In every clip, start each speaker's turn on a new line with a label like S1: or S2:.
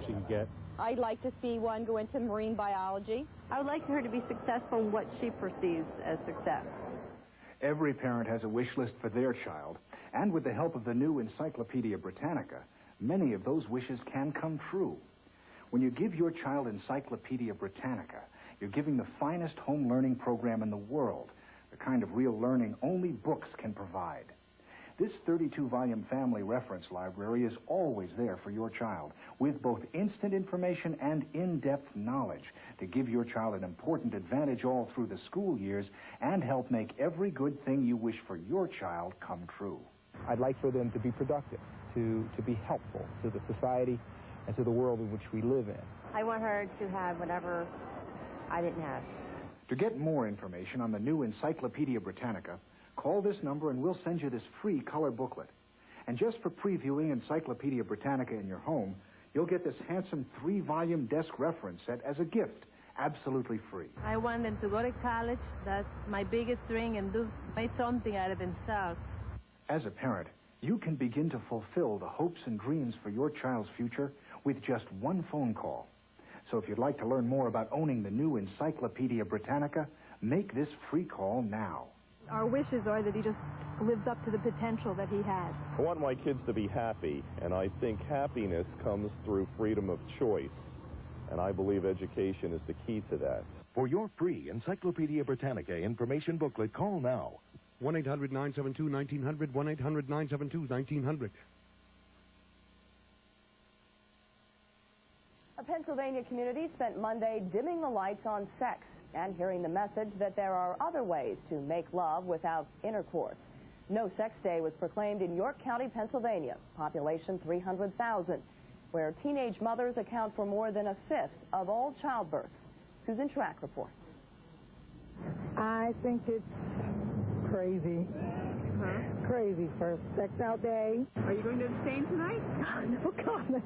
S1: she can get.
S2: I'd like to see one go into marine biology.
S3: I would like her to be successful in what she perceives as success.
S4: Every parent has a wish list for their child, and with the help of the new Encyclopedia Britannica, many of those wishes can come true. When you give your child Encyclopedia Britannica, you're giving the finest home learning program in the world, the kind of real learning only books can provide. This 32-volume family reference library is always there for your child, with both instant information and in-depth knowledge to give your child an important advantage all through the school years and help make every good thing you wish for your child come true.
S5: I'd like for them to be productive, to be helpful to the society and to the world in which we live in.
S6: I want her to have whatever I didn't have.
S4: To get more information on the new Encyclopedia Britannica, call this number and we'll send you this free color booklet. And just for previewing Encyclopedia Britannica in your home, you'll get this handsome 3-volume desk reference set as a gift, absolutely free.
S3: I want them to go to college. That's my biggest dream, and make something out of themselves.
S4: As a parent, you can begin to fulfill the hopes and dreams for your child's future with just one phone call. So if you'd like to learn more about owning the new Encyclopedia Britannica, make this free call now.
S7: Our wishes are that he just lives up to the potential that he has.
S8: I want my kids to be happy, and I think happiness comes through freedom of choice. And I believe education is the key to that.
S9: For your free Encyclopedia Britannica information booklet, call now.
S1: 1-800-972-1900, 1-800-972-1900.
S10: A Pennsylvania community spent Monday dimming the lights on sex and hearing the message that there are other ways to make love without intercourse. No Sex Day was proclaimed in York County, Pennsylvania, population 300,000, where teenage mothers account for more than 1/5 of all childbirths. Susan Schrack reports.
S11: I think it's crazy. Crazy for Sex Out Day.
S3: Are you going to abstain tonight?
S11: No comment.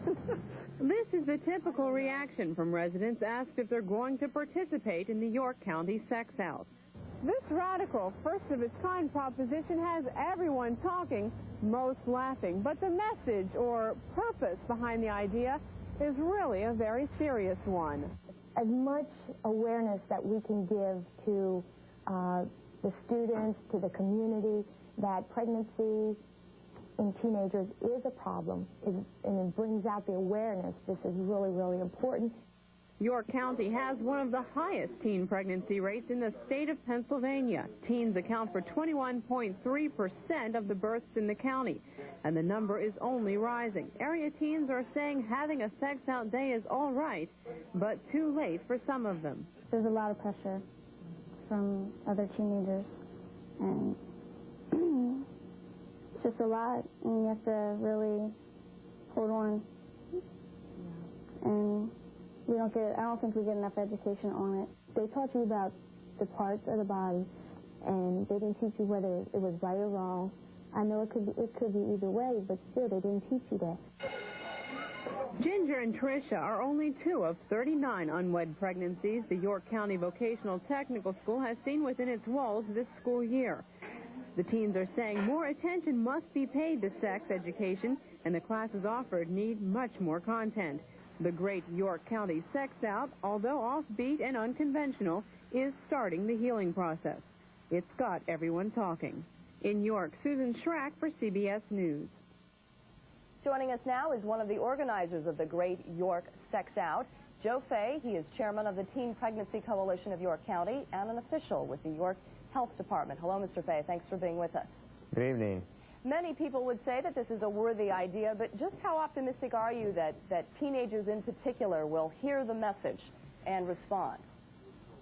S3: This is the typical reaction from residents asked if they're going to participate in the York County Sex Out.
S7: This radical, first-of-its-kind proposition has everyone talking, most laughing. But the message or purpose behind the idea is really a very serious one.
S12: As much awareness that we can give to the students, to the community, that pregnancy in teenagers is a problem, and it brings out the awareness. This is really, really important.
S3: York County has one of the highest teen pregnancy rates in the state of Pennsylvania. Teens account for 21.3% of the births in the county, and the number is only rising. Area teens are saying having a sex out day is all right, but too late for some of them.
S12: There's a lot of pressure from other teenagers, and it's just a lot, and you have to really hold on. And I don't think we get enough education on it. They taught you about the parts of the body, and they didn't teach you whether it was right or wrong. I know it could be either way, but still, they didn't teach you that.
S3: Ginger and Tricia are only 2 of 39 unwed pregnancies the York County Vocational Technical School has seen within its walls this school year. The teens are saying more attention must be paid to sex education, and the classes offered need much more content. The great York County Sex Out, although offbeat and unconventional, is starting the healing process. It's got everyone talking. In York, Susan Schrack for CBS News.
S10: Joining us now is one of the organizers of the Great York Sex Out, Joe Fay. He is chairman of the Teen Pregnancy Coalition of York County and an official with the York Health Department. Hello, Mr. Fay. Thanks for being with us.
S13: Good evening.
S10: Many people would say that this is a worthy idea, but just how optimistic are you that teenagers in particular will hear the message and respond?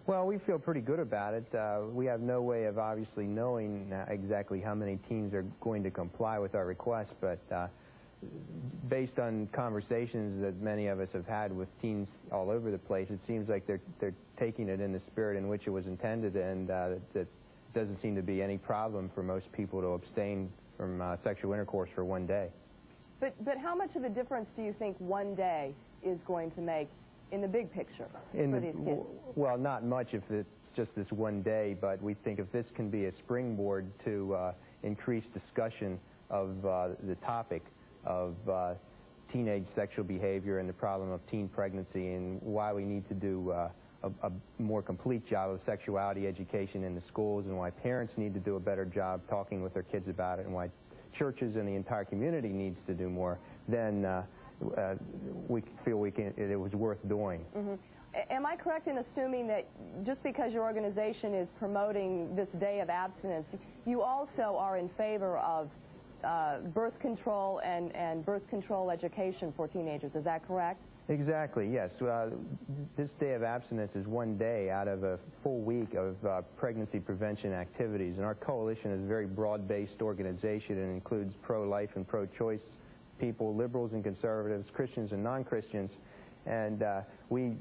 S13: Well, we feel pretty good about it. We have no way of obviously knowing exactly how many teens are going to comply with our request, but based on conversations that many of us have had with teens all over the place, it seems like they're taking it in the spirit in which it was intended, and that doesn't seem to be any problem for most people to abstain from sexual intercourse for one day.
S10: But how much of a difference do you think one day is going to make in the big picture for these kids?
S13: Well, not much if it's just this one day, but we think if this can be a springboard to increase discussion of the topic of teenage sexual behavior and the problem of teen pregnancy, and why we need to do a more complete job of sexuality education in the schools, and why parents need to do a better job talking with their kids about it, and why churches and the entire community needs to do more, then we feel it was worth doing.
S10: Mm-hmm. Am I correct in assuming that just because your organization is promoting this day of abstinence, you also are in favor of birth control and birth control education for teenagers? Is that correct?
S13: Exactly, yes. This day of abstinence is one day out of a full week of pregnancy prevention activities, and our coalition is a very broad-based organization and includes pro-life and pro-choice people, liberals and conservatives, Christians and non-Christians, and we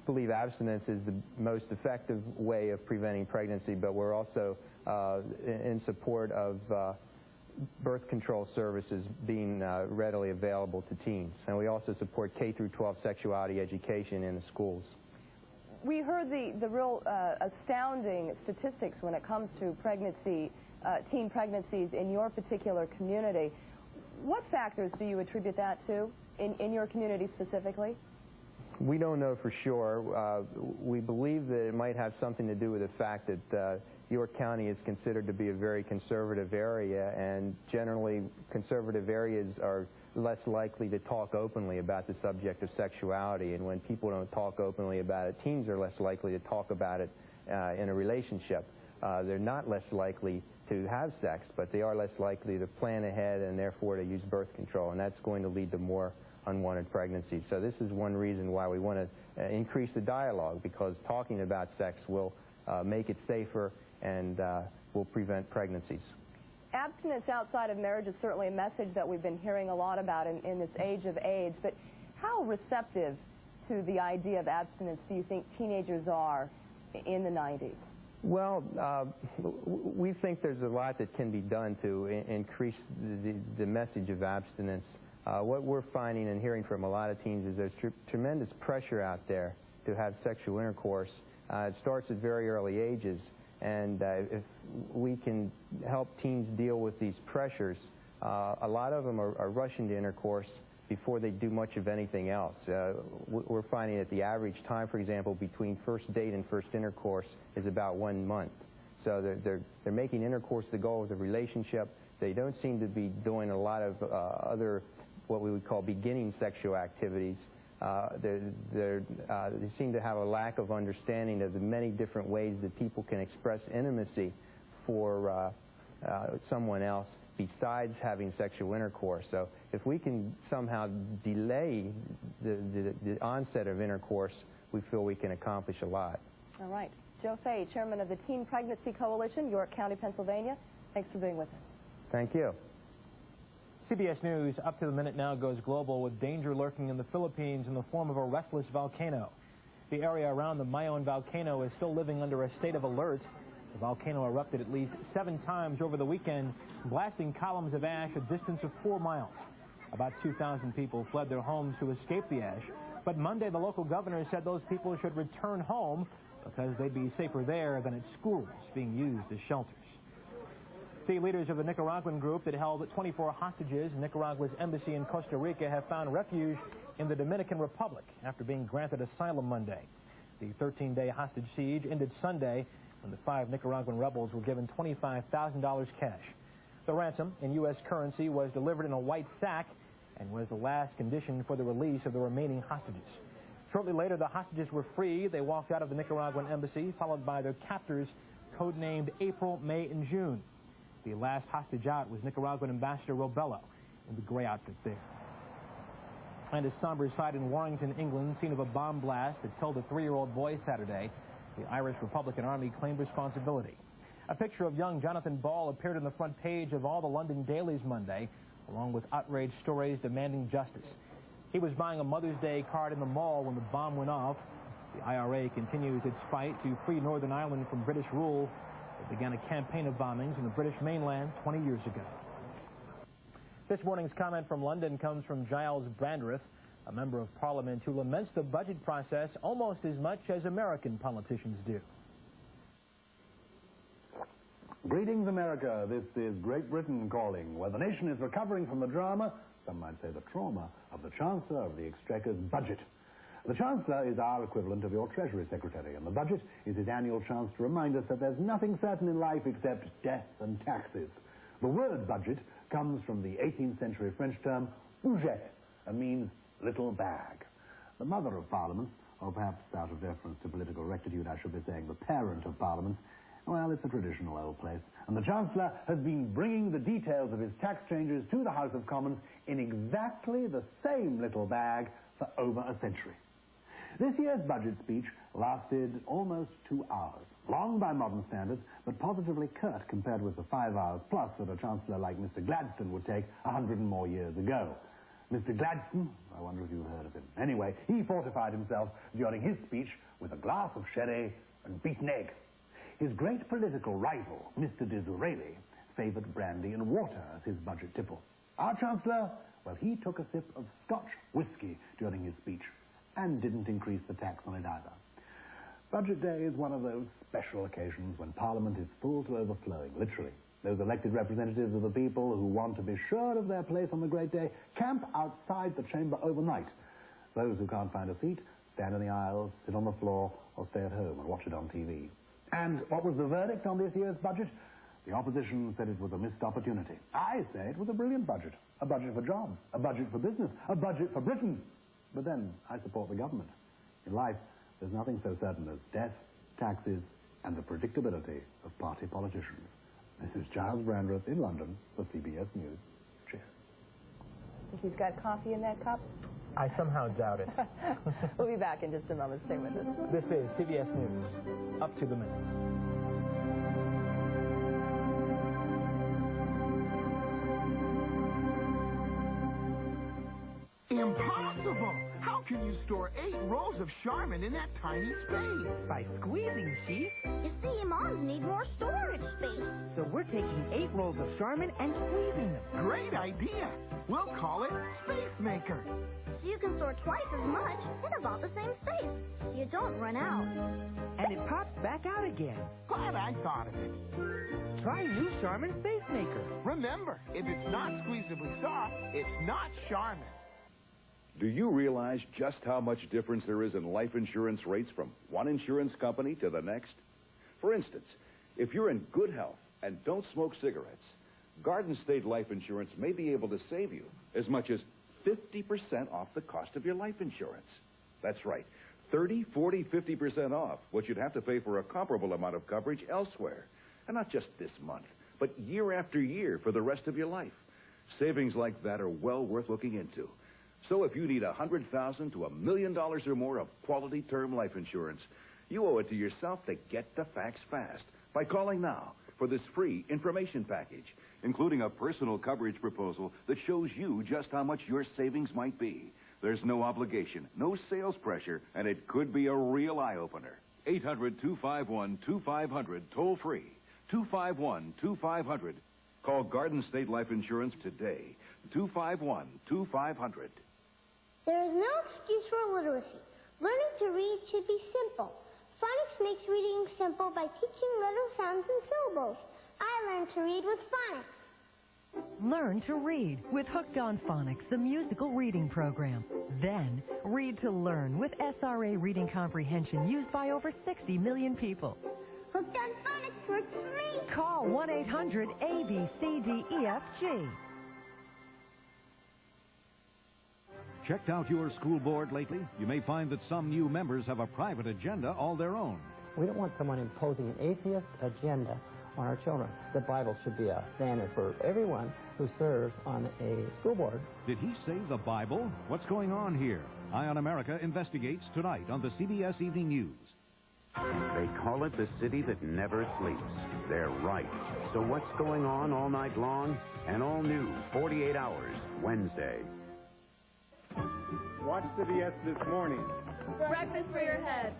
S13: believe abstinence is the most effective way of preventing pregnancy, but we're also in support of birth control services being readily available to teens. And we also support K-12 sexuality education in the schools.
S10: We heard the real astounding statistics when it comes to pregnancy, teen pregnancies in your particular community. What factors do you attribute that to in your community specifically?
S13: We don't know for sure. We believe that it might have something to do with the fact that York County is considered to be a very conservative area, and generally conservative areas are less likely to talk openly about the subject of sexuality, and when people don't talk openly about it, teens are less likely to talk about it in a relationship. They're not less likely to have sex, but they are less likely to plan ahead and therefore to use birth control, and that's going to lead to more unwanted pregnancies. So this is one reason why we want to increase the dialogue, because talking about sex will make it safer and will prevent pregnancies.
S10: Abstinence outside of marriage is certainly a message that we've been hearing a lot about in this age of AIDS, but how receptive to the idea of abstinence do you think teenagers are in the 90s?
S13: Well, we think there's a lot that can be done to increase the message of abstinence. What we're finding and hearing from a lot of teens is there's tremendous pressure out there to have sexual intercourse. It starts at very early ages, and if we can help teens deal with these pressures, a lot of them are rushing to intercourse before they do much of anything else. We're finding that the average time, for example, between first date and first intercourse is about 1 month. So they're making intercourse the goal of the relationship. They don't seem to be doing a lot of other, what we would call beginning sexual activities. They seem to have a lack of understanding of the many different ways that people can express intimacy for someone else besides having sexual intercourse. So if we can somehow delay the onset of intercourse, we feel we can accomplish a lot.
S10: All right. Joe Fay, chairman of the Teen Pregnancy Coalition, York County, Pennsylvania. Thanks for being with us.
S13: Thank you.
S14: CBS News up to the minute now goes global with danger lurking in the Philippines in the form of a restless volcano. The area around the Mayon volcano is still living under a state of alert. The volcano erupted at least 7 times over the weekend, blasting columns of ash a distance of 4 miles. About 2,000 people fled their homes to escape the ash, but Monday the local governor said those people should return home because they'd be safer there than at schools being used as shelters. The leaders of the Nicaraguan group that held 24 hostages in Nicaragua's embassy in Costa Rica have found refuge in the Dominican Republic after being granted asylum Monday. The 13-day hostage siege ended Sunday when the 5 Nicaraguan rebels were given $25,000 cash. The ransom in U.S. currency was delivered in a white sack and was the last condition for the release of the remaining hostages. Shortly later, the hostages were free. They walked out of the Nicaraguan embassy, followed by their captors, codenamed April, May, and June. The last hostage out was Nicaraguan Ambassador Robello in the gray outfit there. And a somber sight in Warrington, England, scene of a bomb blast that killed a 3-year-old boy Saturday. The Irish Republican Army claimed responsibility. A picture of young Jonathan Ball appeared on the front page of all the London dailies Monday, along with outraged stories demanding justice. He was buying a Mother's Day card in the mall when the bomb went off. The IRA continues its fight to free Northern Ireland from British rule. It began a campaign of bombings in the British mainland 20 years ago. This morning's comment from London comes from Giles Brandreth, a member of Parliament who laments the budget process almost as much as American politicians do.
S15: Greetings, America. This is Great Britain calling, where the nation is recovering from the drama, some might say the trauma, of the Chancellor of the Exchequer's budget. The Chancellor is our equivalent of your Treasury Secretary, and the budget is his annual chance to remind us that there's nothing certain in life except death and taxes. The word budget comes from the 18th century French term bougette, and means little bag. The mother of parliaments, or perhaps out of deference to political rectitude I should be saying the parent of parliaments, well, it's a traditional old place, and the Chancellor has been bringing the details of his tax changes to the House of Commons in exactly the same little bag for over a century. This year's budget speech lasted almost 2 hours, long by modern standards, but positively curt compared with the 5 hours plus that a Chancellor like Mr. Gladstone would take 100 and more years ago. Mr. Gladstone, I wonder if you've heard of him. Anyway, he fortified himself during his speech with a glass of sherry and beaten egg. His great political rival, Mr. Disraeli, favored brandy and water as his budget tipple. Our Chancellor, well, he took a sip of Scotch whiskey during his speech and didn't increase the tax on it either. Budget day is one of those special occasions when Parliament is full to overflowing, literally. Those elected representatives of the people who want to be sure of their place on the great day camp outside the chamber overnight. Those who can't find a seat stand in the aisles, sit on the floor, or stay at home and watch it on TV. And what was the verdict on this year's budget? The opposition said it was a missed opportunity. I say it was a brilliant budget. A budget for jobs, a budget for business, a budget for Britain. But then I support the government. In life, there's nothing so certain as death, taxes, and the predictability of party politicians. This is Giles Brandreth in London for CBS News. Cheers.
S10: Think he's got coffee in that cup?
S14: I somehow doubt it.
S10: We'll be back in just a moment. Stay with us.
S14: This is CBS News. Up to the minute.
S16: Impossible! How can you store 8 rolls of Charmin in that tiny space?
S17: By squeezing, Chief.
S18: You see, moms need more storage space.
S17: So we're taking 8 rolls of Charmin and squeezing them.
S16: Great idea! We'll call it Space Maker.
S18: So you can store twice as much in about the same space. So you don't run out.
S17: And it pops back out again.
S16: Glad I thought of it.
S17: Try new Charmin Space Maker.
S16: Remember, if it's not squeezably soft, it's not Charmin.
S9: Do you realize just how much difference there is in life insurance rates from one insurance company to the next? For instance, if you're in good health and don't smoke cigarettes, Garden State Life Insurance may be able to save you as much as 50% off the cost of your life insurance. That's right, 30, 40, 50% off what you'd have to pay for a comparable amount of coverage elsewhere. And not just this month, but year after year for the rest of your life. Savings like that are well worth looking into. So if you need $100,000 to $1 million or more of quality term life insurance, you owe it to yourself to get the facts fast by calling now for this free information package, including a personal coverage proposal that shows you just how much your savings might be. There's no obligation, no sales pressure, and it could be a real eye-opener. 800-251-2500, toll free. 251-2500. Call Garden State Life Insurance today. 251-2500.
S18: There is no excuse for illiteracy. Learning to read should be simple. Phonics makes reading simple by teaching little sounds and syllables. I learned to read with phonics.
S19: Learn to read with Hooked on Phonics, the musical reading program. Then, read to learn with SRA reading comprehension used by over 60 million people.
S18: Hooked on Phonics works for me.
S19: Call 1-800-ABCDEFG.
S20: Checked out your school board lately? You may find that some new members have a private agenda all their own.
S21: We don't want someone imposing an atheist agenda on our children. The Bible should be a standard for everyone who serves on a school board.
S20: Did he say the Bible? What's going on here? Eye on America investigates tonight on the CBS Evening News.
S22: They call it the city that never sleeps. They're right. So what's going on all night long? An all-new 48 Hours, Wednesday.
S23: Watch CBS this morning.
S10: Breakfast for your head.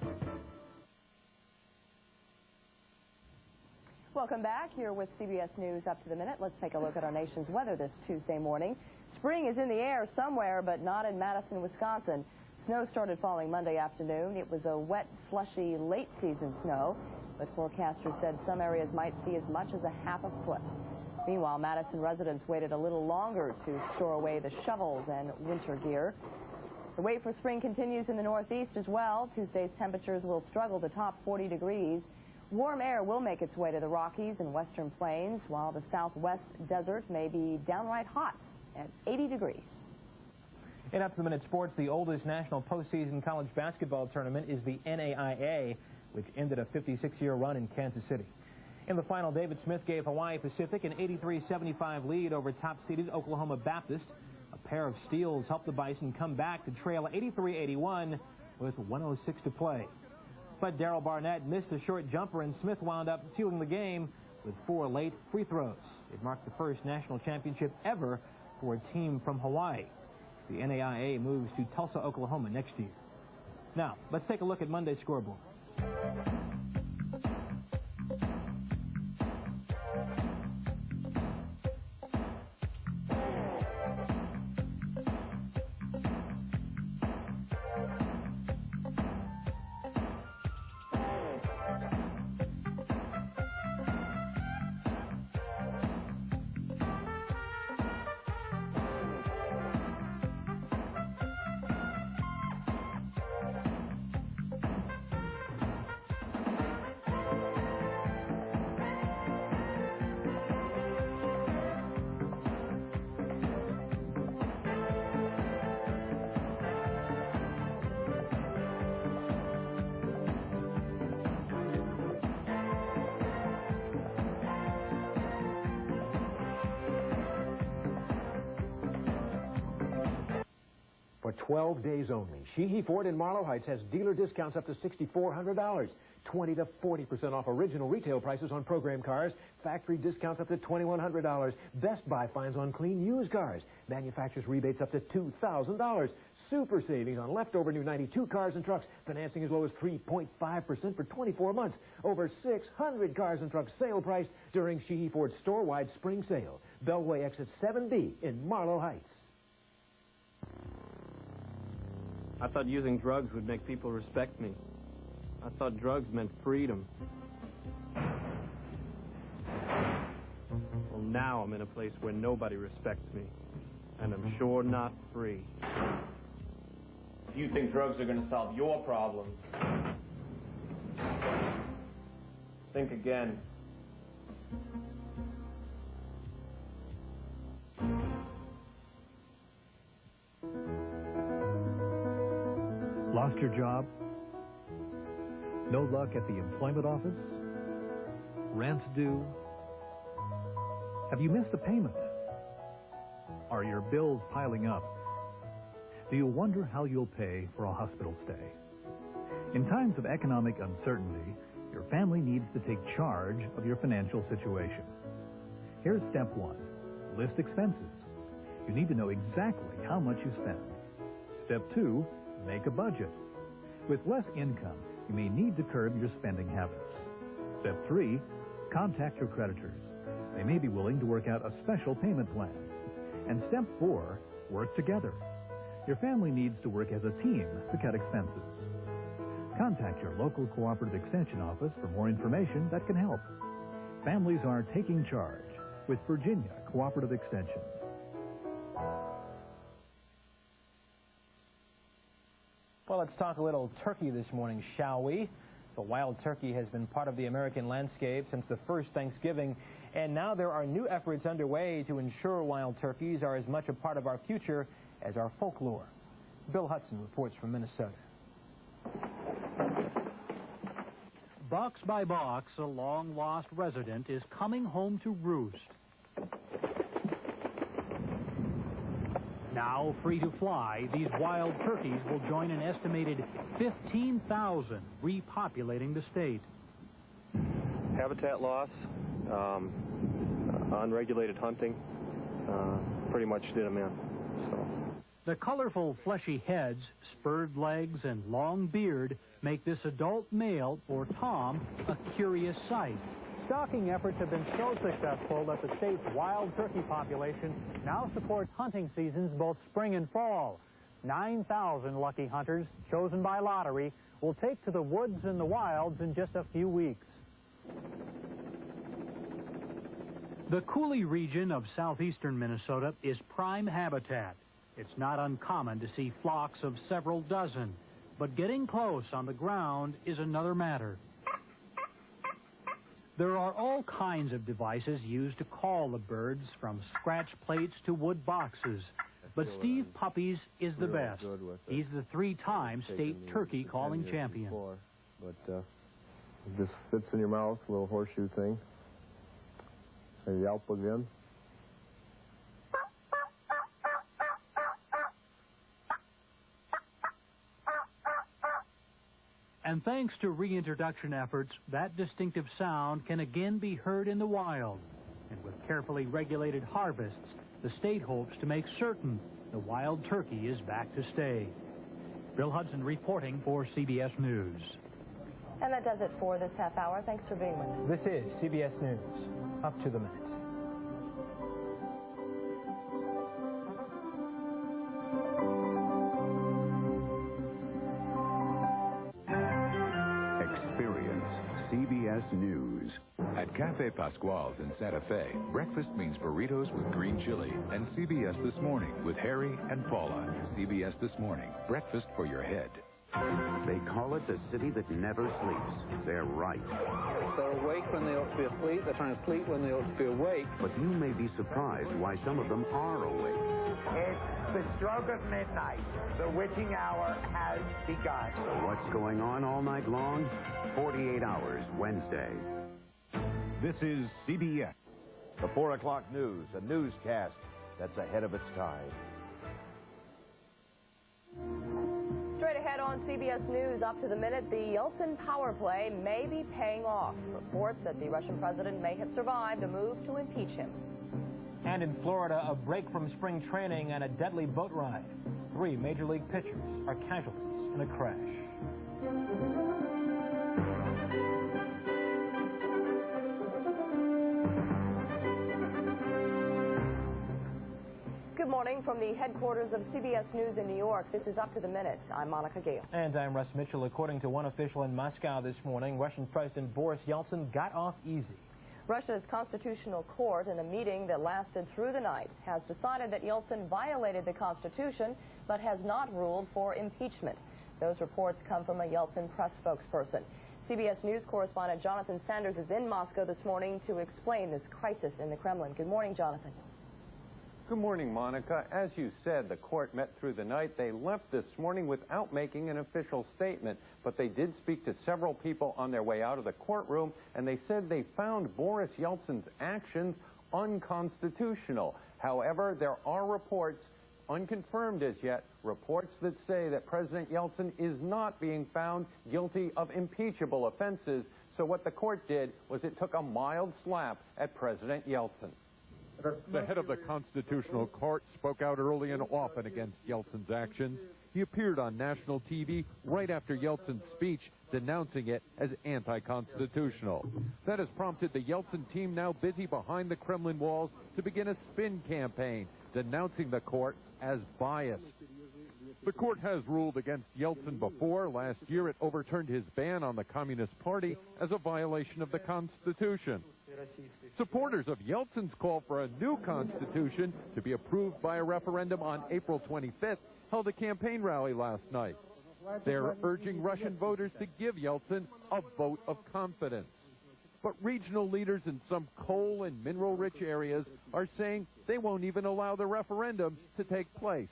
S10: Welcome back here with CBS News Up to the Minute. Let's take a look at our nation's weather this Tuesday morning. Spring is in the air somewhere, but not in Madison, Wisconsin. Snow started falling Monday afternoon. It was a wet, slushy, late-season snow, but forecasters said some areas might see as much as a half a foot. Meanwhile, Madison residents waited a little longer to store away the shovels and winter gear. The wait for spring continues in the Northeast as well. Tuesday's temperatures will struggle to top 40 degrees. Warm air will make its way to the Rockies and Western Plains, while the Southwest desert may be downright hot at 80 degrees.
S14: In up-to-the-minute sports, the oldest national postseason college basketball tournament is the NAIA, which ended a 56-year run in Kansas City. In the final, David Smith gave Hawaii Pacific an 83-75 lead over top-seeded Oklahoma Baptist. A pair of steals helped the Bison come back to trail 83-81 with 1:06 to play. But Darryl Barnett missed a short jumper, and Smith wound up sealing the game with 4 late free throws. It marked the first national championship ever for a team from Hawaii. The NAIA moves to Tulsa, Oklahoma next year. Now, let's take a look at Monday's scoreboard.
S2: For 12 days only, Sheehy Ford in Marlow Heights has dealer discounts up to $6,400, 20 to 40% off original retail prices on program cars, factory discounts up to $2,100, Best Buy finds on clean used cars, manufacturer's rebates up to $2,000, super savings on leftover new 92 cars and trucks, financing as low as 3.5% for 24 months, over 600 cars and trucks sale price during Sheehy Ford's store-wide spring sale. Beltway exit 7B in Marlow Heights.
S5: I thought using drugs would make people respect me. I thought drugs meant freedom. Well, now I'm in a place where nobody respects me, and I'm sure not free.
S6: If you think drugs are going to solve your problems, think again.
S24: Lost your job? No luck at the employment office? Rent due? Have you missed a payment? Are your bills piling up? Do you wonder how you'll pay for a hospital stay? In times of economic uncertainty, your family needs to take charge of your financial situation. Here's step 1. List expenses. You need to know exactly how much you spend. Step 2. Make a budget. With less income, you may need to curb your spending habits. Step 3, contact your creditors. They may be willing to work out a special payment plan. And step 4, work together. Your family needs to work as a team to cut expenses. Contact your local cooperative extension office for more information that can help. Families are taking charge with Virginia Cooperative Extension.
S14: Well, let's talk a little turkey this morning, shall we? The wild turkey has been part of the American landscape since the first Thanksgiving, and now there are new efforts underway to ensure wild turkeys are as much a part of our future as our folklore. Bill Hudson reports from Minnesota.
S25: Box by box, a long-lost resident is coming home to roost. Now free to fly, these wild turkeys will join an estimated 15,000 repopulating the state.
S5: Habitat loss, unregulated hunting, pretty much did them in. So.
S25: The colorful fleshy heads, spurred legs, and long beard make this adult male, or tom, a curious sight. Stocking efforts have been so successful that the state's wild turkey population now supports hunting seasons both spring and fall. 9,000 lucky hunters, chosen by lottery, will take to the woods and the wilds in just a few weeks. The coulee region of southeastern Minnesota is prime habitat. It's not uncommon to see flocks of several dozen, but getting close on the ground is another matter. There are all kinds of devices used to call the birds, from scratch plates to wood boxes. But Steve Puppies is the best. He's the 3-time state turkey calling champion.
S1: But it just fits in your mouth, a little horseshoe thing. A yelp again.
S25: And thanks to reintroduction efforts, that distinctive sound can again be heard in the wild. And with carefully regulated harvests, the state hopes to make certain the wild turkey is back to stay. Bill Hudson reporting for CBS News.
S10: And that does it for this half hour. Thanks for being with us.
S14: This is CBS News. Up to the minute.
S4: CBS News. At Cafe Pasquale's in Santa Fe, breakfast means burritos with green chili. And CBS This Morning with Harry and Paula. CBS This Morning, breakfast for your head.
S22: They call it the city that never sleeps. They're right.
S7: They're awake when they ought to be asleep. They're trying to sleep when they ought to be awake.
S22: But you may be surprised why some of them are awake.
S8: It's the stroke of midnight. The witching hour has begun.
S22: What's going on all night long? 48 Hours, Wednesday.
S20: This is CBS.
S11: The 4 o'clock news, a newscast that's ahead of its time.
S10: Straight ahead on CBS News, up to the minute, the Yeltsin power play may be paying off. Reports that the Russian president may have survived a move to impeach him.
S14: And in Florida, a break from spring training and a deadly boat ride. 3 Major League pitchers are casualties in a crash.
S10: Good morning from the headquarters of CBS News in New York. This is Up to the Minute. I'm Monica Gale.
S14: And I'm Russ Mitchell. According to one official in Moscow this morning, Russian President Boris Yeltsin got off easy.
S10: Russia's Constitutional Court, in a meeting that lasted through the night, has decided that Yeltsin violated the Constitution, but has not ruled for impeachment. Those reports come from a Yeltsin press spokesperson. CBS News correspondent Jonathan Sanders is in Moscow this morning to explain this crisis in the Kremlin. Good morning, Jonathan.
S26: Good morning, Monica. As you said, the court met through the night. They left this morning without making an official statement, but they did speak to several people on their way out of the courtroom, and they said they found Boris Yeltsin's actions unconstitutional. However, there are reports, unconfirmed as yet, reports that say that President Yeltsin is not being found guilty of impeachable offenses. So what the court did was it took a mild slap at President Yeltsin.
S27: The head of the Constitutional Court spoke out early and often against Yeltsin's actions. He appeared on national TV right after Yeltsin's speech, denouncing it as anti-constitutional. That has prompted the Yeltsin team, now busy behind the Kremlin walls, to begin a spin campaign, denouncing the court as biased. The court has ruled against Yeltsin before. Last year, it overturned his ban on the Communist Party as a violation of the Constitution. Supporters of Yeltsin's call for a new constitution to be approved by a referendum on April 25th held a campaign rally last night. They're urging Russian voters to give Yeltsin a vote of confidence. But regional leaders in some coal and mineral-rich areas are saying they won't even allow the referendum to take place.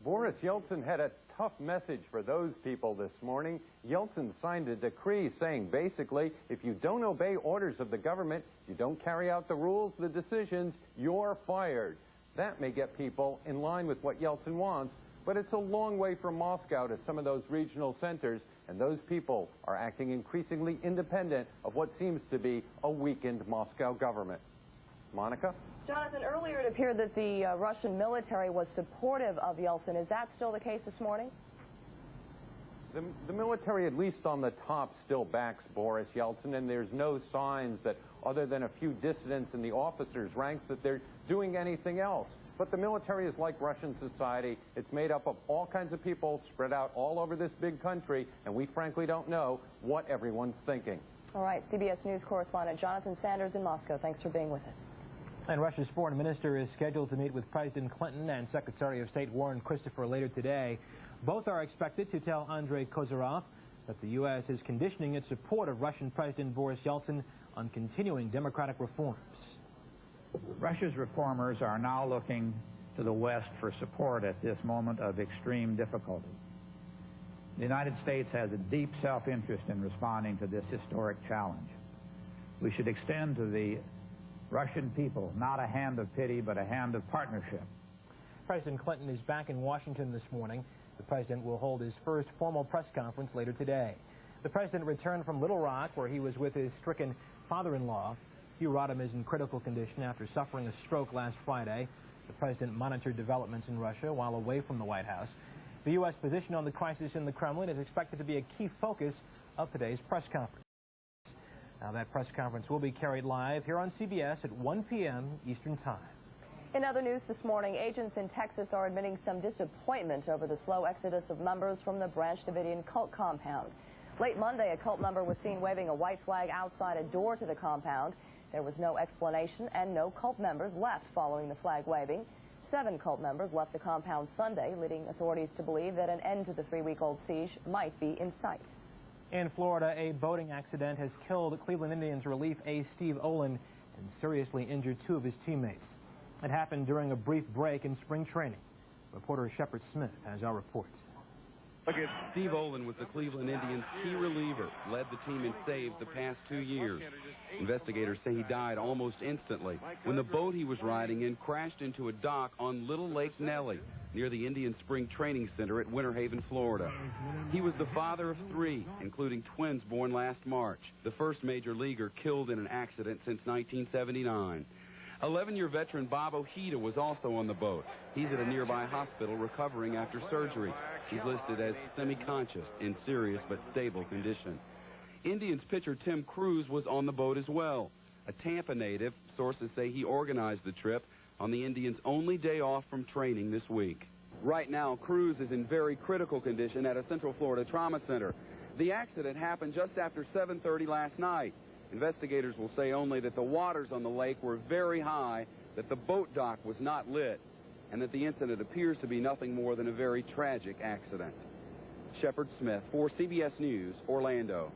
S26: Boris Yeltsin had a tough message for those people this morning. Yeltsin signed a decree saying basically, if you don't obey orders of the government, you don't carry out the rules, the decisions, you're fired. That may get people in line with what Yeltsin wants, but it's a long way from Moscow to some of those regional centers, and those people are acting increasingly independent of what seems to be a weakened Moscow government. Monica?
S10: Jonathan, earlier it appeared that the Russian military was supportive of Yeltsin. Is that still the case this morning?
S26: The military, at least on the top, still backs Boris Yeltsin, and there's no signs that, other than a few dissidents in the officers' ranks, that they're doing anything else. But the military is like Russian society. It's made up of all kinds of people spread out all over this big country, and we frankly don't know what everyone's thinking.
S10: All right, CBS News correspondent Jonathan Sanders in Moscow. Thanks for being with us.
S14: And Russia's foreign minister is scheduled to meet with President Clinton and Secretary of State Warren Christopher later today. Both are expected to tell Andrei Kozyrov that the U.S. is conditioning its support of Russian President Boris Yeltsin on continuing democratic reforms.
S3: Russia's reformers are now looking to the West for support at this moment of extreme difficulty. The United States has a deep self-interest in responding to this historic challenge. We should extend to the Russian people not a hand of pity, but a hand of partnership.
S14: President Clinton is back in Washington this morning. The president will hold his first formal press conference later today. The president returned from Little Rock, where he was with his stricken father-in-law. Hugh Rodham is in critical condition after suffering a stroke last Friday. The president monitored developments in Russia while away from the White House. The U.S. position on the crisis in the Kremlin is expected to be a key focus of today's press conference. Now, that press conference will be carried live here on CBS at 1 p.m. Eastern Time.
S10: In other news this morning, agents in Texas are admitting some disappointment over the slow exodus of members from the Branch Davidian cult compound. Late Monday, a cult member was seen waving a white flag outside a door to the compound. There was no explanation, and no cult members left following the flag waving. 7 cult members left the compound Sunday, leading authorities to believe that an end to the 3-week-old siege might be in sight.
S14: In Florida, a boating accident has killed Cleveland Indians relief ace Steve Olin and seriously injured 2 of his teammates. It happened during a brief break in spring training. Reporter Shepard Smith has our report.
S9: Steve Olin was the Cleveland Indians' key reliever, led the team in saves the past 2 years. Investigators say he died almost instantly when the boat he was riding in crashed into a dock on Little Lake Nellie, near the Indian Spring Training Center at Winter Haven, Florida. He was the father of 3, including twins born last March, the first major leaguer killed in an accident since 1979. 11-year veteran Bob Ojeda was also on the boat. He's at a nearby hospital recovering after surgery. He's listed as semi-conscious, in serious but stable condition. Indians pitcher Tim Cruz was on the boat as well. A Tampa native, sources say he organized the trip on the Indians' only day off from training this week. Right now, Cruz is in very critical condition at a Central Florida trauma center. The accident happened just after 7:30 last night. Investigators will say only that the waters on the lake were very high, that the boat dock was not lit, and that the incident appears to be nothing more than a very tragic accident. Shepard Smith for CBS News, Orlando.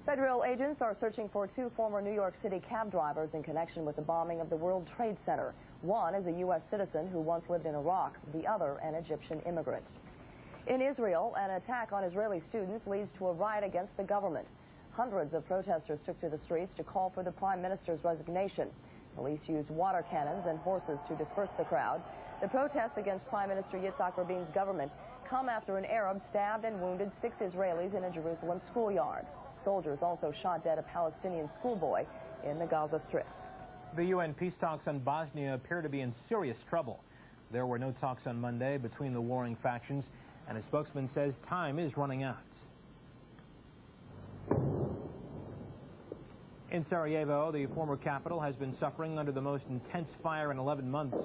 S10: Federal agents are searching for 2 former New York City cab drivers in connection with the bombing of the World Trade Center. One is a U.S. citizen who once lived in Iraq, the other an Egyptian immigrant. In Israel, an attack on Israeli students leads to a riot against the government. Hundreds of protesters took to the streets to call for the prime minister's resignation. Police used water cannons and horses to disperse the crowd. The protests against Prime Minister Yitzhak Rabin's government come after an Arab stabbed and wounded 6 Israelis in a Jerusalem schoolyard. Soldiers also shot dead a Palestinian schoolboy in the Gaza Strip.
S14: The UN peace talks on Bosnia appear to be in serious trouble. There were no talks on Monday between the warring factions, and a spokesman says time is running out. In Sarajevo, the former capital has been suffering under the most intense fire in 11 months.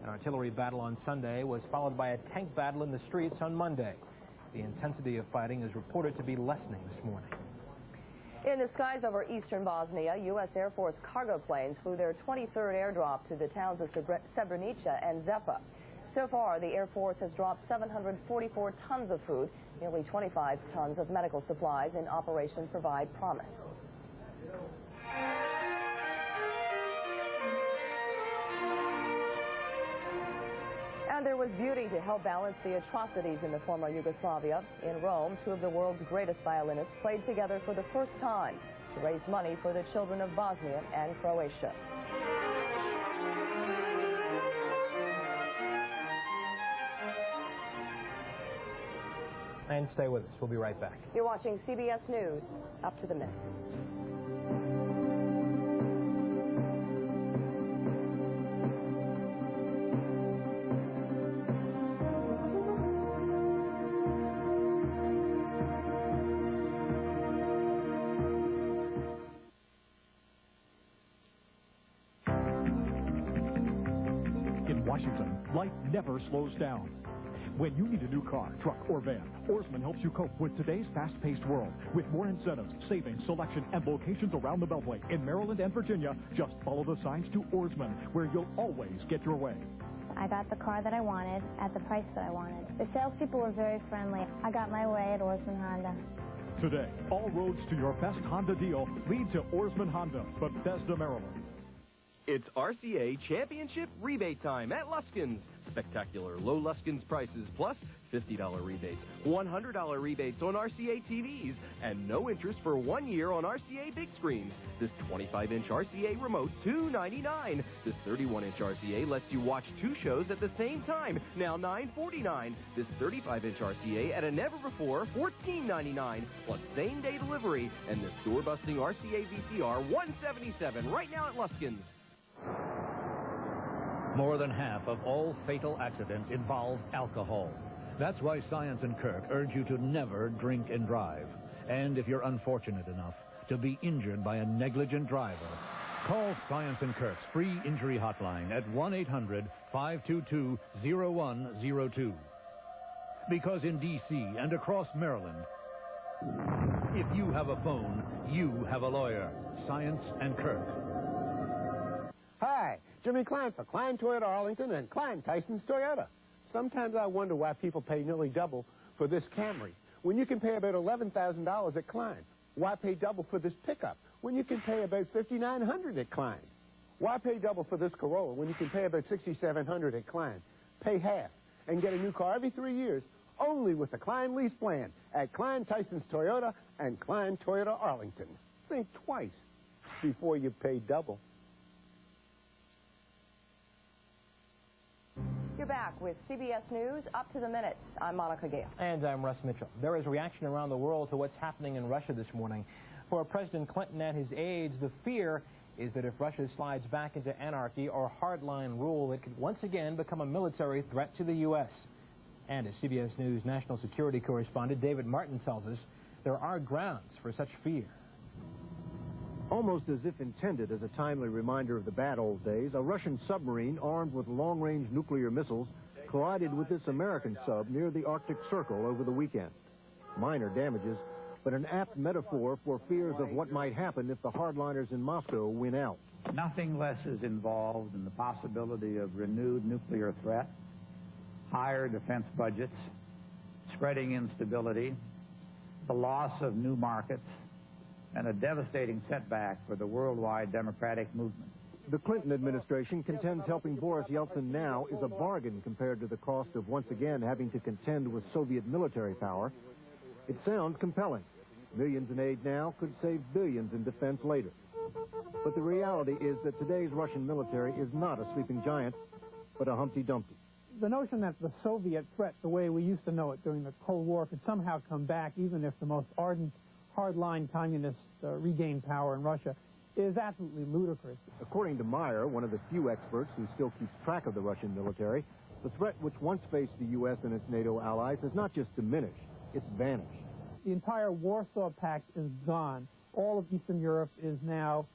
S14: An artillery battle on Sunday was followed by a tank battle in the streets on Monday. The intensity of fighting is reported to be lessening this morning.
S10: In the skies over eastern Bosnia, U.S. Air Force cargo planes flew their 23rd airdrop to the towns of Srebrenica and Zepa. So far, the Air Force has dropped 744 tons of food, nearly 25 tons of medical supplies in Operation Provide Promise. And there was beauty to help balance the atrocities in the former Yugoslavia. In Rome, 2 of the world's greatest violinists played together for the first time to raise money for the children of Bosnia and Croatia.
S14: And stay with us. We'll be right back.
S10: You're watching CBS News, Up to the Minute.
S24: In Washington,
S12: life never slows down. When you need a new car, truck, or van, Oarsman helps you cope with today's fast-paced world. With more incentives, savings, selection, and locations around the Beltway in Maryland and Virginia, just follow the signs to Oarsman, where you'll always get your way.
S13: I got the car that I wanted at the price that I wanted. The salespeople were very friendly. I got my way at Oarsman Honda.
S12: Today, all roads to your best Honda deal lead to Oarsman Honda, Bethesda, Maryland.
S15: It's RCA Championship rebate time at Luskin's. Spectacular low Luskin's prices plus $50 rebates, $100 rebates on RCA TVs, and no interest for 1 year on RCA big screens. This 25-inch RCA remote, $299. This 31-inch RCA lets you watch 2 shows at the same time, now $949. This 35-inch RCA at a never-before $14.99, plus same-day delivery. And this door-busting RCA VCR, $177 right now at Luskin's.
S20: More than half of all fatal accidents involve alcohol. That's why Science and Kirk urge you to never drink and drive. And if you're unfortunate enough to be injured by a negligent driver, call Science and Kirk's free injury hotline at 1-800-522-0102. Because in D.C. and across Maryland, if you have a phone, you have a lawyer. Science and Kirk.
S16: Hi, Jimmy Klein for Klein Toyota Arlington and Klein Tyson's Toyota. Sometimes I wonder why people pay nearly double for this Camry when you can pay about $11,000 at Klein. Why pay double for this pickup when you can pay about $5,900 at Klein? Why pay double for this Corolla when you can pay about $6,700 at Klein? Pay half and get a new car every 3 years only with the Klein lease plan at Klein Tyson's Toyota and Klein Toyota Arlington. Think twice before you pay double.
S10: You're back with CBS News Up to the Minute. I'm Monica Gale.
S14: And I'm Russ Mitchell. There is reaction around the world to what's happening in Russia this morning. For President Clinton and his aides, the fear is that if Russia slides back into anarchy or hardline rule, it could once again become a military threat to the U.S. And as CBS News national security correspondent David Martin tells us, there are grounds for such fear.
S17: Almost as if intended as a timely reminder of the bad old days, a Russian submarine armed with long-range nuclear missiles collided with this American sub near the Arctic Circle over the weekend. Minor damages, but an apt metaphor for fears of what might happen if the hardliners in Moscow win out.
S3: Nothing less is involved in the possibility of renewed nuclear threat, higher defense budgets, spreading instability, the loss of new markets, and a devastating setback for the worldwide democratic movement.
S17: The Clinton administration contends helping Boris Yeltsin now is a bargain compared to the cost of once again having to contend with Soviet military power. It sounds compelling. Millions in aid now could save billions in defense later. But the reality is that today's Russian military is not a sleeping giant, but a Humpty Dumpty.
S18: The notion that the Soviet threat, the way we used to know it during the Cold War, could somehow come back, even if the most ardent hardline communists regain power in Russia, is absolutely ludicrous.
S17: According to Meyer, one of the few experts who still keeps track of the Russian military, the threat which once faced the U.S. and its NATO allies has not just diminished, it's vanished.
S18: The entire Warsaw Pact is gone. All of Eastern Europe is now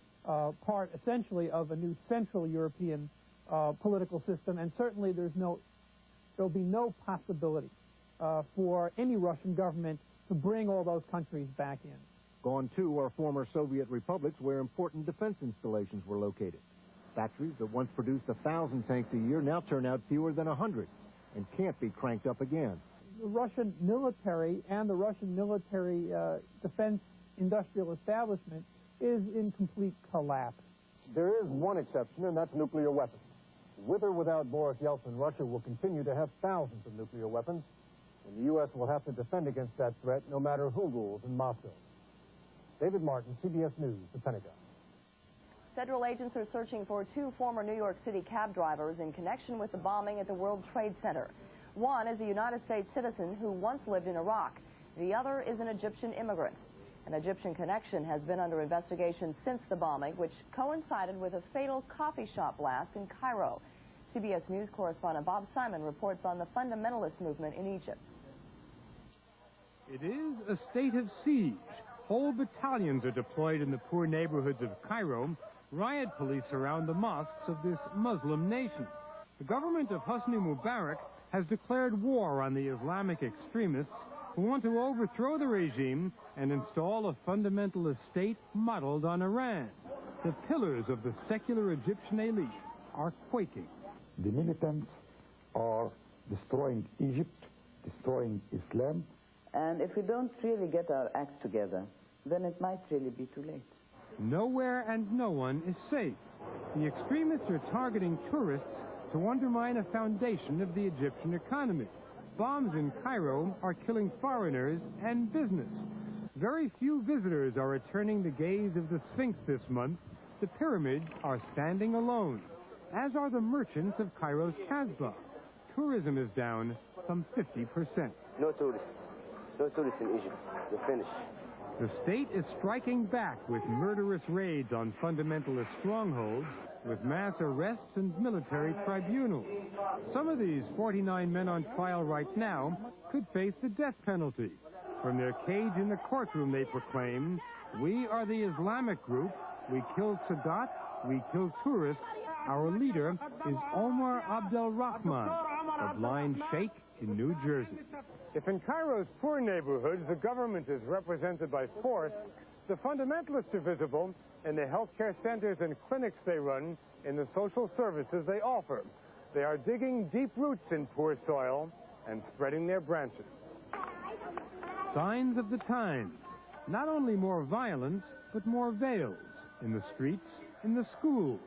S18: part, essentially, of a new Central European political system, and certainly there'll be no possibility for any Russian government to bring all those countries back in.
S17: Gone, too, are former Soviet republics where important defense installations were located. Factories that once produced 1,000 tanks a year now turn out fewer than 100 and can't be cranked up again.
S18: The Russian military and the Russian military defense industrial establishment is in complete collapse.
S17: There is one exception, and that's nuclear weapons. With or without Boris Yeltsin, Russia will continue to have thousands of nuclear weapons, and the U.S. will have to defend against that threat no matter who rules in Moscow. David Martin, CBS News, the Pentagon.
S10: Federal agents are searching for 2 former New York City cab drivers in connection with the bombing at the World Trade Center. One is a United States citizen who once lived in Iraq. The other is an Egyptian immigrant. An Egyptian connection has been under investigation since the bombing, which coincided with a fatal coffee shop blast in Cairo. CBS News correspondent Bob Simon reports on the fundamentalist movement in Egypt.
S19: It is a state of siege. Whole battalions are deployed in the poor neighborhoods of Cairo. Riot police surround the mosques of this Muslim nation. The government of Hosni Mubarak has declared war on the Islamic extremists who want to overthrow the regime and install a fundamentalist state modeled on Iran. The pillars of the secular Egyptian elite are quaking.
S1: The militants are destroying Egypt, destroying Islam.
S2: And if we don't really get our acts together, then it might really be too late.
S19: Nowhere and no one is safe. The extremists are targeting tourists to undermine a foundation of the Egyptian economy. Bombs in Cairo are killing foreigners and business. Very few visitors are returning the gaze of the Sphinx this month. The pyramids are standing alone, as are the merchants of Cairo's Casbah. Tourism is down some 50%.
S5: No tourists. No tourists in Egypt. They're finished.
S19: The state is striking back with murderous raids on fundamentalist strongholds, with mass arrests and military tribunals. Some of these 49 men on trial right now could face the death penalty. From their cage in the courtroom, they proclaim, "We are the Islamic group. We killed Sadat. We killed tourists. Our leader is Omar Abdel Rahman, a blind sheikh in New Jersey." If in Cairo's poor neighborhoods the government is represented by force, the fundamentalists are visible in the healthcare centers and clinics they run, in the social services they offer. They are digging deep roots in poor soil and spreading their branches. Signs of the times. Not only more violence, but more veils in the streets, in the schools.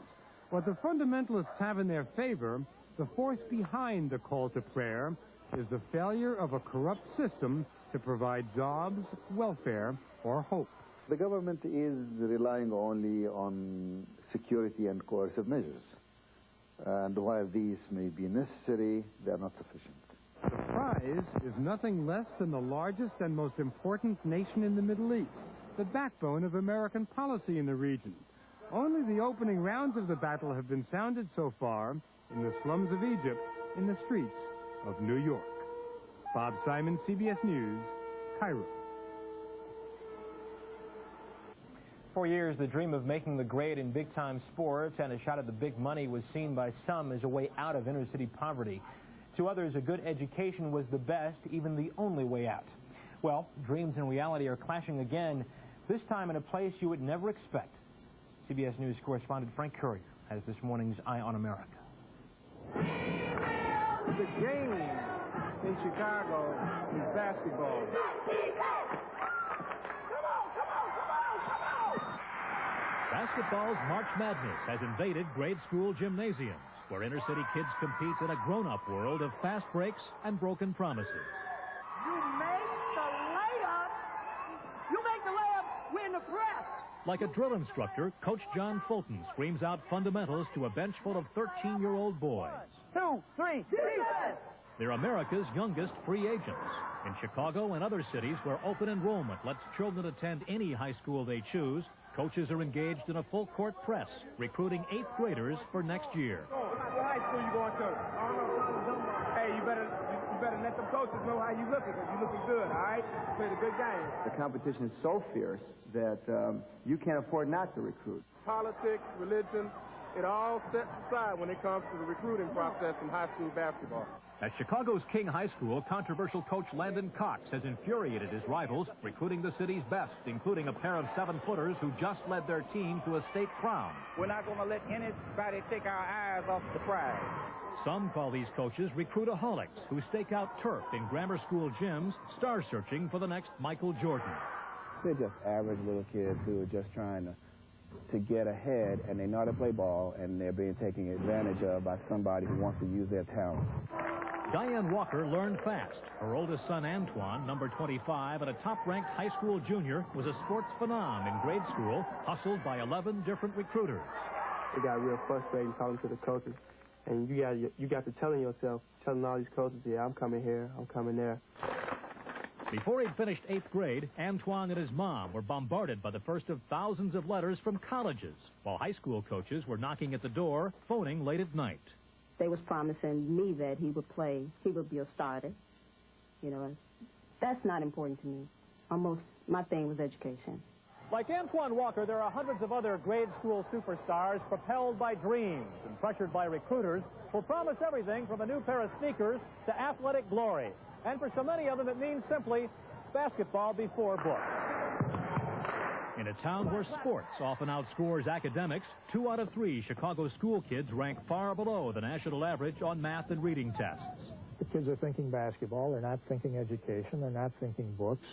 S19: What the fundamentalists have in their favor, the force behind the call to prayer, is the failure of a corrupt system to provide jobs, welfare, or hope.
S1: The government is relying only on security and coercive measures. And while these may be necessary, they are not sufficient.
S19: The prize is nothing less than the largest and most important nation in the Middle East, the backbone of American policy in the region. Only the opening rounds of the battle have been sounded so far in the slums of Egypt, in the streets of New York. Bob Simon, CBS News, Cairo.
S14: For years, the dream of making the grade in big-time sports and a shot at the big money was seen by some as a way out of inner-city poverty. To others, a good education was the best, even the only way out. Well, dreams and reality are clashing again, this time in a place you would never expect. CBS News correspondent Frank Courier has this morning's Eye on America.
S6: The game in Chicago is basketball.
S20: Basketball's March Madness has invaded grade school gymnasiums, where inner-city kids compete in a grown-up world of fast breaks and broken promises.
S6: You make the layup. You make the layup, win the press.
S20: Like a drill instructor, Coach John Fulton screams out fundamentals to a bench full of 13-year-old boys.
S6: 2, 3, defense!
S20: They're America's youngest free agents. In Chicago and other cities where open enrollment lets children attend any high school they choose, coaches are engaged in a full-court press, recruiting 8th graders for next year.
S6: What high school you going to? Hey, you better let them coaches know how you looking, because you looking good, all right? Played a good game.
S21: The competition is so fierce that you can't afford not to recruit.
S6: Politics, religion, it all sets aside when it comes to the recruiting process in high school basketball.
S20: At Chicago's King High School, controversial coach Landon Cox has infuriated his rivals, recruiting the city's best, including a pair of 7-footers who just led their team to a state crown.
S6: We're not going to let anybody take our eyes off the prize.
S20: Some call these coaches recruitaholics who stake out turf in grammar school gyms, star-searching for the next Michael Jordan.
S21: They're just average little kids who are just trying to get ahead, and they know how to play ball, and they're being taken advantage of by somebody who wants to use their talents.
S20: Diane Walker learned fast. Her oldest son, Antoine, number 25, and a top-ranked high school junior, was a sports phenom in grade school, hustled by 11 different recruiters.
S21: It got real frustrating talking to the coaches, and you got to telling all these coaches, yeah, I'm coming here, I'm coming there.
S20: Before he'd finished 8th grade, Antoine and his mom were bombarded by the first of thousands of letters from colleges, while high school coaches were knocking at the door, phoning late at night.
S23: They was promising me that he would play, he would be a starter. You know, that's not important to me. My thing was education.
S12: Like Antoine Walker, there are hundreds of other grade school superstars propelled by dreams and pressured by recruiters who promise everything from a new pair of sneakers to athletic glory. And for so many of them, it means simply basketball before books.
S20: In a town where sports often outscores academics, 2 out of 3 Chicago school kids rank far below the national average on math and reading tests.
S4: The kids are thinking basketball. They're not thinking education. They're not thinking books.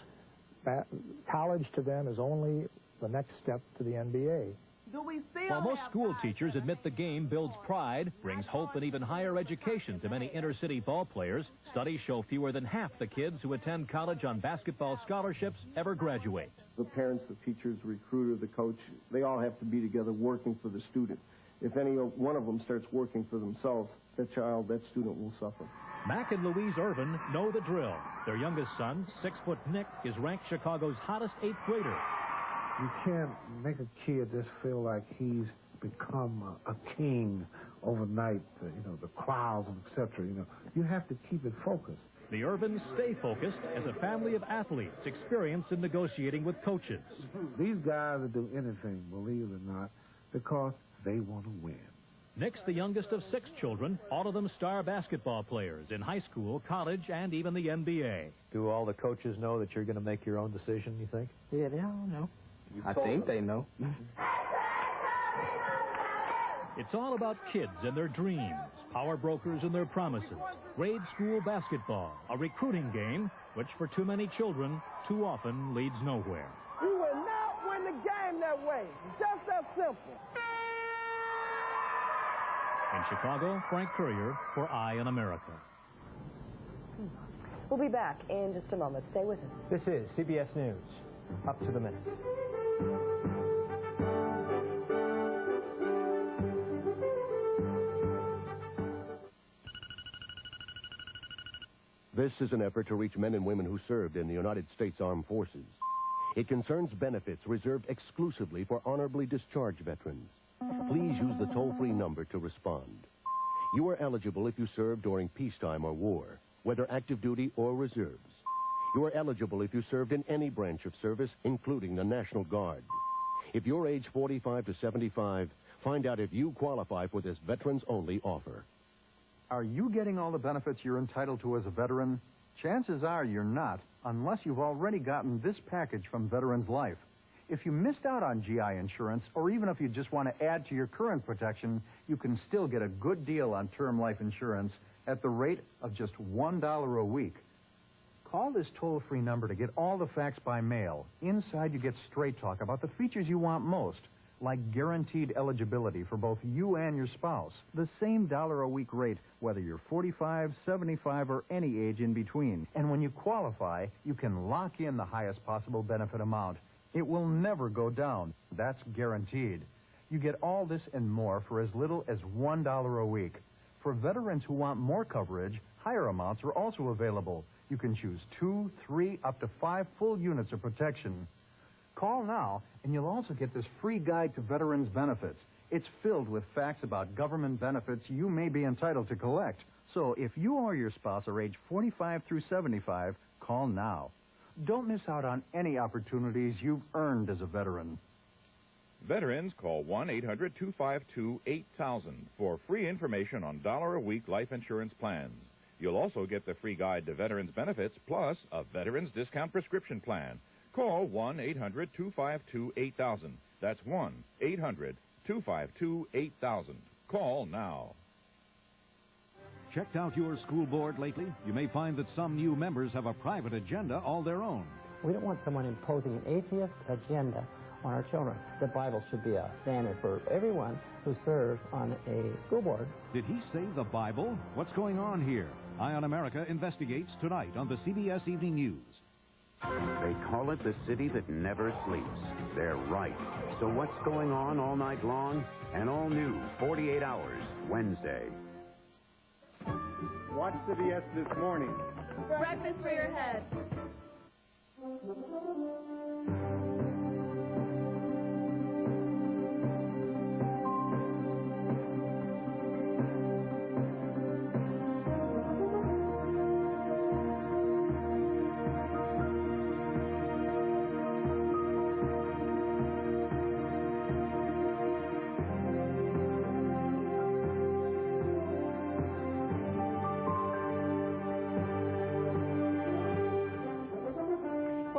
S4: College to them is only the next step to the NBA.
S20: While most school teachers admit the game builds pride, brings hope and even higher education to many inner-city ball players, studies show fewer than half the kids who attend college on basketball scholarships ever graduate.
S7: The parents, the teachers, the recruiter, the coach, they all have to be together working for the student. If any one of them starts working for themselves, that student will suffer.
S20: Mac and Louise Irvin know the drill. Their youngest son, 6-foot Nick, is ranked Chicago's hottest 8th grader.
S8: You can't make a kid just feel like he's become a king overnight, the crowds and etc. You have to keep it focused.
S20: The Irvins stay focused as a family of athletes experienced in negotiating with coaches.
S8: These guys will do anything, believe it or not, because they want to win.
S20: Nick's the youngest of 6 children, all of them star basketball players in high school, college, and even the NBA.
S17: Do all the coaches know that you're going to make your own decision, you think?
S4: Yeah, they all know.
S17: I think they know.
S20: It's all about kids and their dreams, power brokers and their promises, grade school basketball, a recruiting game, which for too many children, too often leads nowhere.
S6: You will not win the game that way. Just that simple.
S20: In Chicago, Frank Courier for Eye on America.
S10: We'll be back in just a moment. Stay with us.
S14: This is CBS News. Up to the minute.
S11: This is an effort to reach men and women who served in the United States Armed Forces. It concerns benefits reserved exclusively for honorably discharged veterans. Please use the toll-free number to respond. You are eligible if you served during peacetime or war, whether active duty or reserves. You are eligible if you served in any branch of service, including the National Guard. If you're age 45 to 75, find out if you qualify for this veterans-only offer.
S22: Are you getting all the benefits you're entitled to as a veteran? Chances are you're not, unless you've already gotten this package from Veterans Life. If you missed out on GI insurance, or even if you just want to add to your current protection, you can still get a good deal on term life insurance at the rate of just $1 a week. Call this toll-free number to get all the facts by mail. Inside, you get straight talk about the features you want most, like guaranteed eligibility for both you and your spouse. The same $1 a week rate, whether you're 45, 75, or any age in between. And when you qualify, you can lock in the highest possible benefit amount. It will never go down. That's guaranteed. You get all this and more for as little as $1 a week. For veterans who want more coverage, higher amounts are also available. You can choose 2, 3, up to 5 full units of protection. Call now, and you'll also get this free guide to veterans' benefits. It's filled with facts about government benefits you may be entitled to collect. So if you or your spouse are age 45 through 75, call now. Don't miss out on any opportunities you've earned as a veteran.
S25: Veterans, call 1-800-252-8000 for free information on $1-a-week life insurance plans. You'll also get the free guide to veterans' benefits, plus a veterans discount prescription plan. Call 1-800-252-8000. That's 1-800-252-8000. Call now.
S20: Checked out your school board lately? You may find that some new members have a private agenda all their own.
S4: We don't want someone imposing an atheist agenda on our children. The Bible should be a standard for everyone who serves on a school board.
S20: Did he say the Bible? What's going on here? Eye on America investigates tonight on the CBS Evening News.
S27: They call it the city that never sleeps. They're right. So what's going on all night long? An all-new 48 Hours, Wednesday.
S28: Watch CBS this morning.
S29: Breakfast for your head.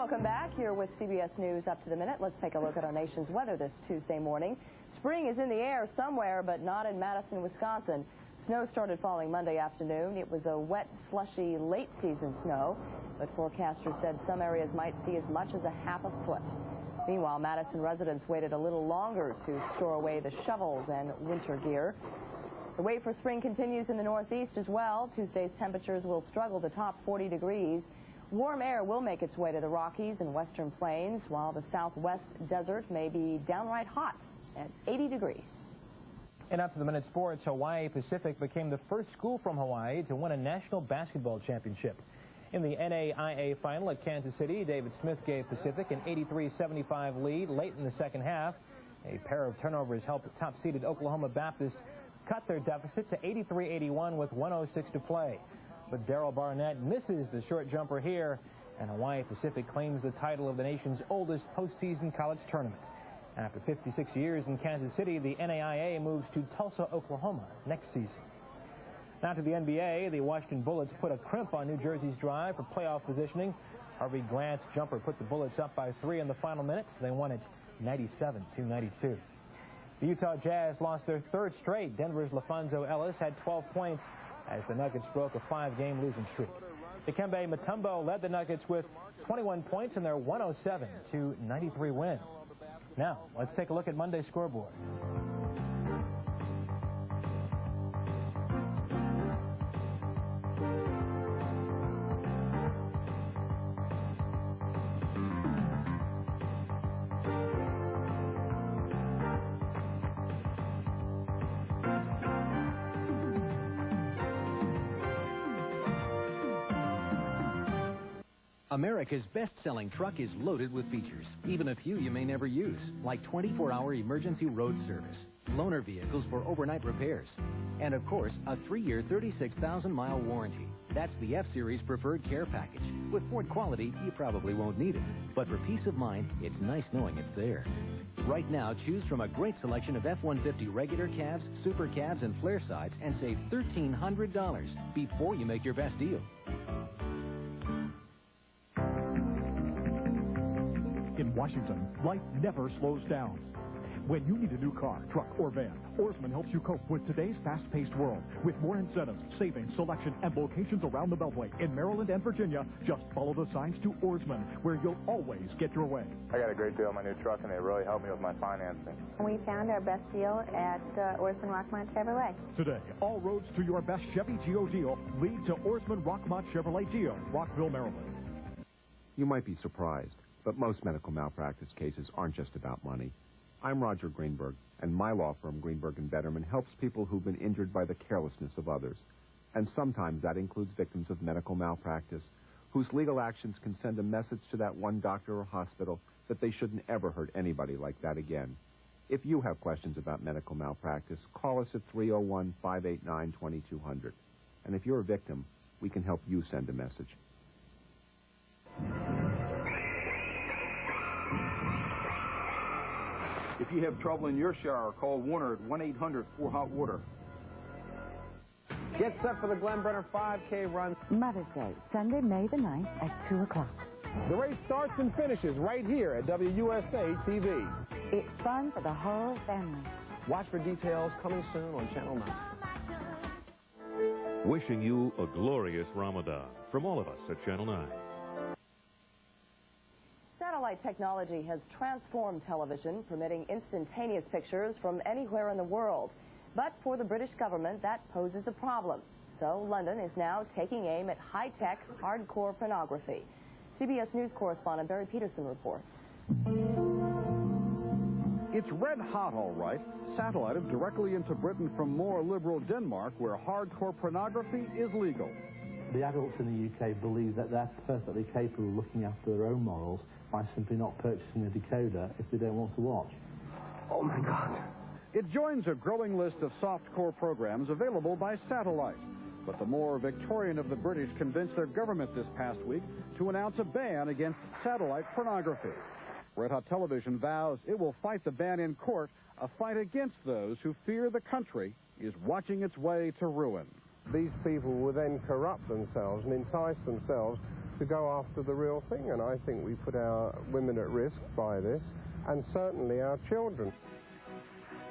S10: Welcome back. You're with CBS News Up to the Minute. Let's take a look at our nation's weather this Tuesday morning. Spring is in the air somewhere, but not in Madison, Wisconsin. Snow started falling Monday afternoon. It was a wet, slushy, late-season snow, but forecasters said some areas might see as much as a half a foot. Meanwhile, Madison residents waited a little longer to store away the shovels and winter gear. The wait for spring continues in the Northeast as well. Tuesday's temperatures will struggle to top 40 degrees. Warm air will make its way to the Rockies and Western Plains, while the Southwest desert may be downright hot at 80 degrees.
S14: And up to the minute sports, Hawaii Pacific became the first school from Hawaii to win a national basketball championship. In the NAIA final at Kansas City, David Smith gave Pacific an 83-75 lead late in the second half. A pair of turnovers helped top-seeded Oklahoma Baptist cut their deficit to 83-81 with 1:06 to play. But Darryl Barnett misses the short jumper here, and Hawaii Pacific claims the title of the nation's oldest postseason college tournament. After 56 years in Kansas City, the NAIA moves to Tulsa, Oklahoma next season. Now to the NBA, the Washington Bullets put a crimp on New Jersey's drive for playoff positioning. Harvey Grant's jumper put the Bullets up by 3 in the final minutes. They won it 97-92. The Utah Jazz lost their third straight. Denver's LaFonso Ellis had 12 points as the Nuggets broke a 5-game losing streak. Dikembe Mutombo led the Nuggets with 21 points in their 107-93 win. Now, let's take a look at Monday's scoreboard.
S2: America's best-selling truck is loaded with features, even a few you may never use, like 24-hour emergency road service, loaner vehicles for overnight repairs, and, of course, a 3-year, 36,000-mile warranty. That's the F-Series Preferred Care Package. With Ford quality, you probably won't need it. But for peace of mind, it's nice knowing it's there. Right now, choose from a great selection of F-150 regular cabs, super cabs, and flare sides, and save $1,300 before you make your best deal.
S12: In Washington, life never slows down. When you need a new car, truck, or van, Ourisman helps you cope with today's fast-paced world. With more incentives, savings, selection, and locations around the Beltway in Maryland and Virginia, just follow the signs to Ourisman, where you'll always get your way.
S3: I got a great deal on my new truck, and they really helped me with my financing.
S9: We found our best deal at Ourisman Rockmont Chevrolet.
S12: Today, all roads to your best Chevy Geo deal lead to Ourisman Rockmont Chevrolet Geo, Rockville, Maryland.
S13: You might be surprised, but most medical malpractice cases aren't just about money. I'm Roger Greenberg, and my law firm, Greenberg & Betterman, helps people who've been injured by the carelessness of others. And sometimes that includes victims of medical malpractice, whose legal actions can send a message to that one doctor or hospital that they shouldn't ever hurt anybody like that again. If you have questions about medical malpractice, call us at 301-589-2200. And if you're a victim, we can help you send a message.
S15: If you have trouble in your shower, call Warner at 1-800-4-HOT-WATER.
S16: Get set for the Glen Brenner 5K run.
S18: Mother's Day, Sunday, May the 9th at 2 o'clock.
S16: The race starts and finishes right here at WUSA TV.
S18: It's fun for the whole family.
S16: Watch for details coming soon on Channel 9.
S25: Wishing you a glorious Ramadan from all of us at Channel 9.
S10: Satellite technology has transformed television, permitting instantaneous pictures from anywhere in the world. But for the British government, that poses a problem. So London is now taking aim at high-tech, hardcore pornography. CBS News correspondent Barry Peterson reports.
S24: It's red hot, all right. Satellited directly into Britain from more liberal Denmark, where hardcore pornography is legal.
S26: The adults in the UK believe that they're perfectly capable of looking after their own morals by simply not purchasing a decoder if they don't want to watch.
S24: Oh, my God. It joins a growing list of softcore programs available by satellite. But the more Victorian of the British convinced their government this past week to announce a ban against satellite pornography. Red Hot Television vows it will fight the ban in court, a fight against those who fear the country is watching its way to ruin.
S16: These people will then corrupt themselves and entice themselves
S1: to go after the real thing, and I think we put our women at risk by this, and certainly our children.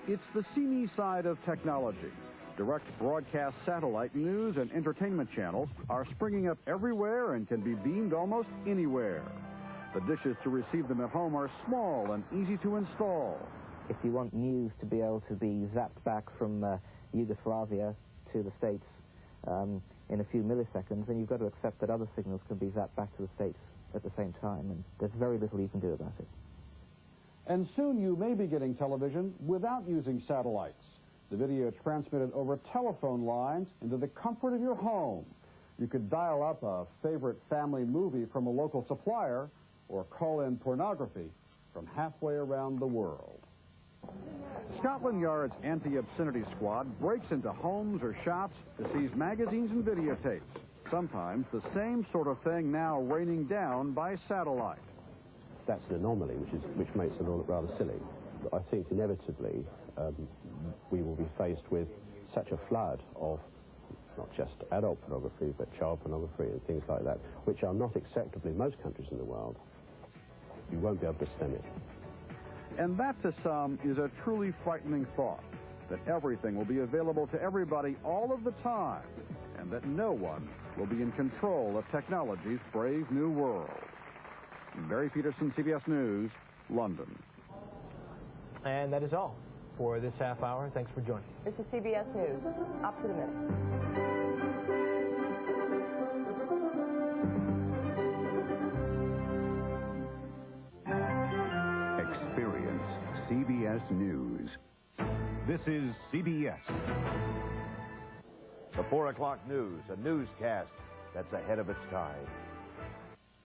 S24: It's the seamy side of technology. Direct broadcast satellite news and entertainment channels are springing up everywhere and can be beamed almost anywhere. The dishes to receive them at home are small and easy to install.
S5: If you want news to be able to be zapped back from Yugoslavia to the States in a few milliseconds, then you've got to accept that other signals can be zapped back to the States at the same time, and there's very little you can do about it.
S24: And soon you may be getting television without using satellites. The video transmitted over telephone lines into the comfort of your home. You could dial up a favorite family movie from a local supplier or call in pornography from halfway around the world. Scotland Yard's anti-obscenity squad breaks into homes or shops to seize magazines and videotapes. Sometimes the same sort of thing now raining down by satellite.
S6: That's an anomaly, which makes it all rather silly. But I think inevitably we will be faced with such a flood of not just adult pornography, but child pornography and things like that, which are not acceptable in most countries in the world. You won't be able to stem it.
S24: And that, to some, is a truly frightening thought, that everything will be available to everybody all of the time, and that no one will be in control of technology's brave new world. Barry Peterson, CBS News, London.
S14: And that is all for this half hour. Thanks for joining us.
S10: This is CBS News. Up to the minute.
S27: Experience CBS News.
S7: This is CBS.
S8: The 4 o'clock news, a newscast that's ahead of its time.